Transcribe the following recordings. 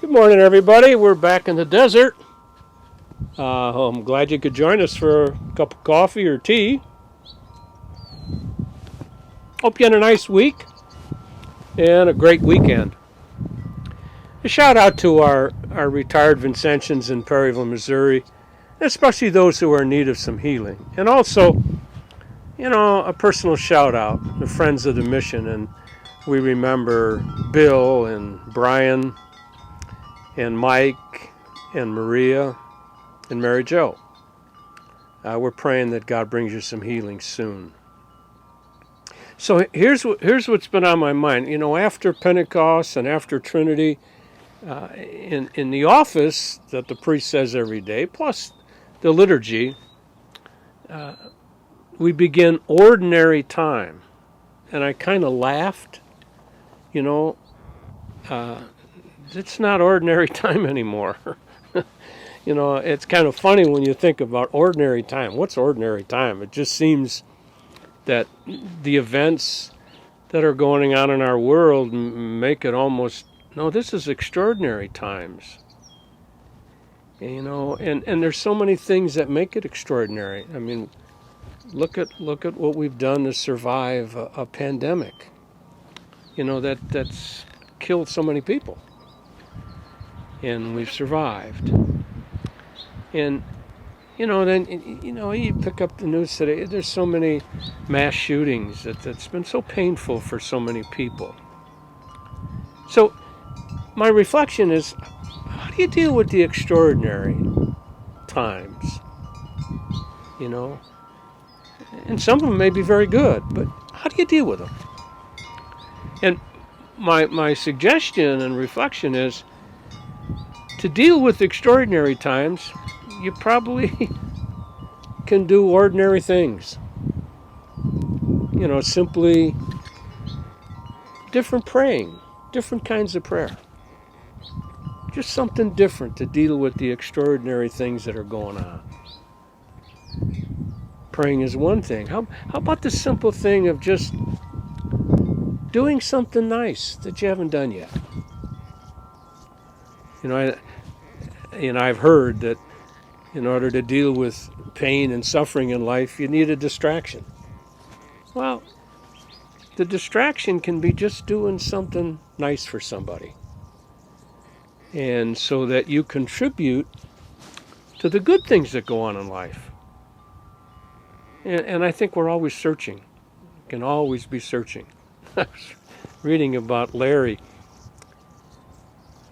Good morning, everybody. We're back in the desert. I'm glad you could join us for a cup of coffee or tea. Hope you had a nice week and a great weekend. A shout out to our retired Vincentians in Perryville, Missouri, especially those who are in need of some healing. And also, a personal shout out to friends of the mission. And we remember Bill and Brian and Mike and Maria and Mary Jo. We're praying that God brings you some healing soon. So here's what's been on my mind. After Pentecost and after Trinity, in the office that the priest says every day, plus the liturgy, we begin ordinary time, and I kind of laughed. You know, uh, it's not ordinary time anymore. It's kind of funny when you think about ordinary time. What's ordinary time? It just seems that the events that are going on in our world make it almost, no, this is extraordinary times. And there's so many things that make it extraordinary. I mean, look at what we've done to survive a pandemic. That's killed so many people, and we've survived. And then you pick up the news today. There's so many mass shootings that's been so painful for so many people. So my reflection is, how do you deal with the extraordinary times? And some of them may be very good, but how do you deal with them? And my suggestion and reflection is, to deal with extraordinary times, you probably can do ordinary things. Simply different praying, different kinds of prayer. Just something different to deal with the extraordinary things that are going on. Praying is one thing. How about the simple thing of just doing something nice that you haven't done yet? I've heard that in order to deal with pain and suffering in life, you need a distraction. Well, the distraction can be just doing something nice for somebody. And so that you contribute to the good things that go on in life. And I think we're always searching. Can always be searching. I was reading about Larry.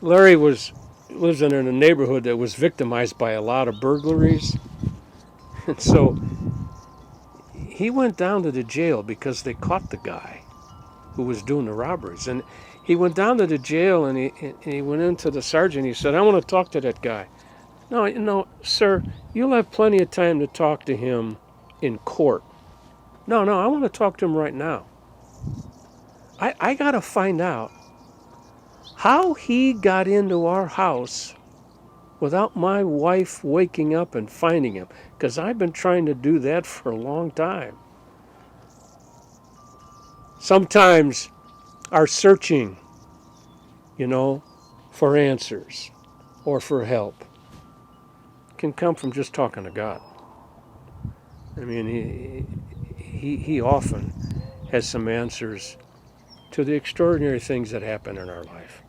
Larry lives in a neighborhood that was victimized by a lot of burglaries. And so he went down to the jail because they caught the guy who was doing the robberies. And he went down to the jail and he went into the sergeant. He said, "I want to talk to that guy." No, sir, you'll have plenty of time to talk to him in court. No, I want to talk to him right now. I got to find out how he got into our house without my wife waking up and finding him, because I've been trying to do that for a long time. Sometimes our searching, for answers or for help can come from just talking to God. I mean, he often has some answers to the extraordinary things that happen in our life.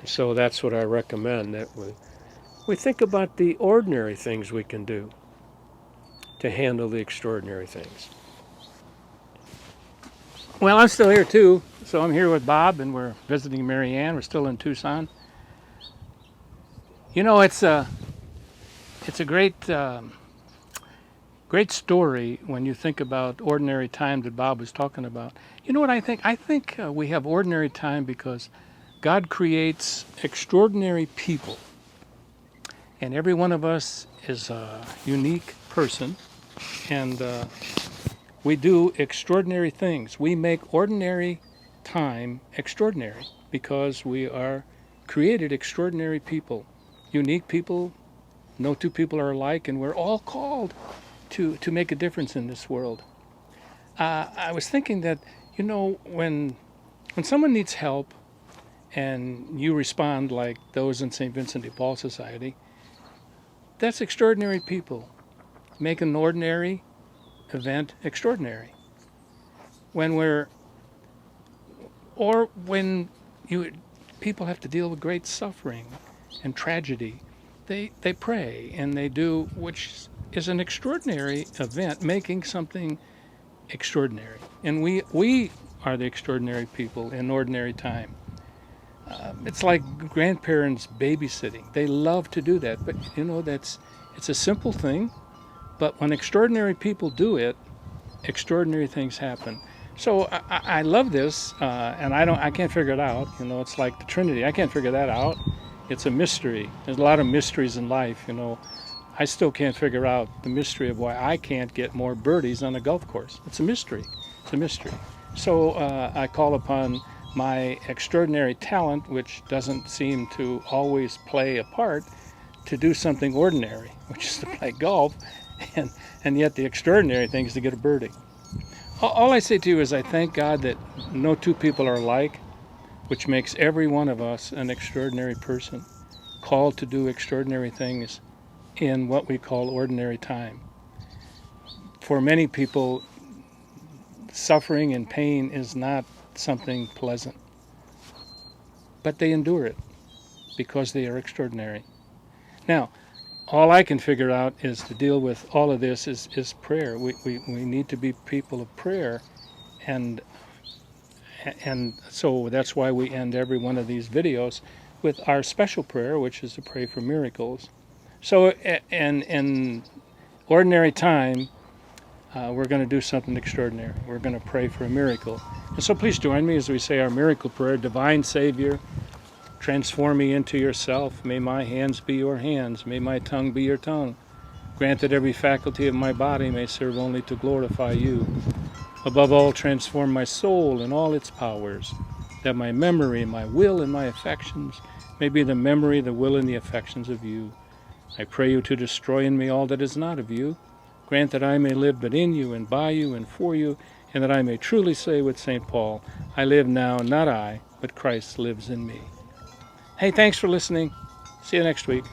So that's what I recommend, that we think about the ordinary things we can do to handle the extraordinary things. Well, I'm still here too. So I'm here with Bob, and we're visiting Mary Ann. We're still in Tucson. It's a great story when you think about ordinary time that Bob was talking about. You know what I think? I think we have ordinary time because God creates extraordinary people, and every one of us is a unique person, and we do extraordinary things. We make ordinary time extraordinary because we are created extraordinary people, unique people. No two people are alike, and we're all called to make a difference in this world. I was thinking that when someone needs help and you respond like those in St. Vincent de Paul Society, that's extraordinary people. Make an ordinary event extraordinary. When we're, or when people have to deal with great suffering and tragedy, they pray and they do, which is an extraordinary event, making something extraordinary. And we are the extraordinary people in ordinary time. It's like grandparents babysitting. They love to do that, but it's a simple thing. But when extraordinary people do it, extraordinary things happen. So I love this, and I can't figure it out. It's like the Trinity. I can't figure that out. It's a mystery. There's a lot of mysteries in life. I still can't figure out the mystery of why I can't get more birdies on a golf course. It's a mystery. It's a mystery. So I call upon my extraordinary talent, which doesn't seem to always play a part, to do something ordinary, which is to play golf, and yet the extraordinary thing is to get a birdie. All I say to you is I thank God that no two people are alike, which makes every one of us an extraordinary person, called to do extraordinary things in what we call ordinary time. For many people, suffering and pain is not something pleasant, but they endure it because they are extraordinary. Now, all I can figure out is to deal with all of this is prayer. We need to be people of prayer, and so that's why we end every one of these videos with our special prayer, which is to pray for miracles. So in ordinary time, we're going to do something extraordinary. We're going to pray for a miracle. And so please join me as we say our miracle prayer. Divine Savior, transform me into yourself. May my hands be your hands. May my tongue be your tongue. Grant that every faculty of my body may serve only to glorify you. Above all, transform my soul and all its powers, that my memory, my will, and my affections may be the memory, the will, and the affections of you. I pray you to destroy in me all that is not of you. Grant that I may live but in you and by you and for you, and that I may truly say with St. Paul, I live now, not I, but Christ lives in me. Hey, thanks for listening. See you next week.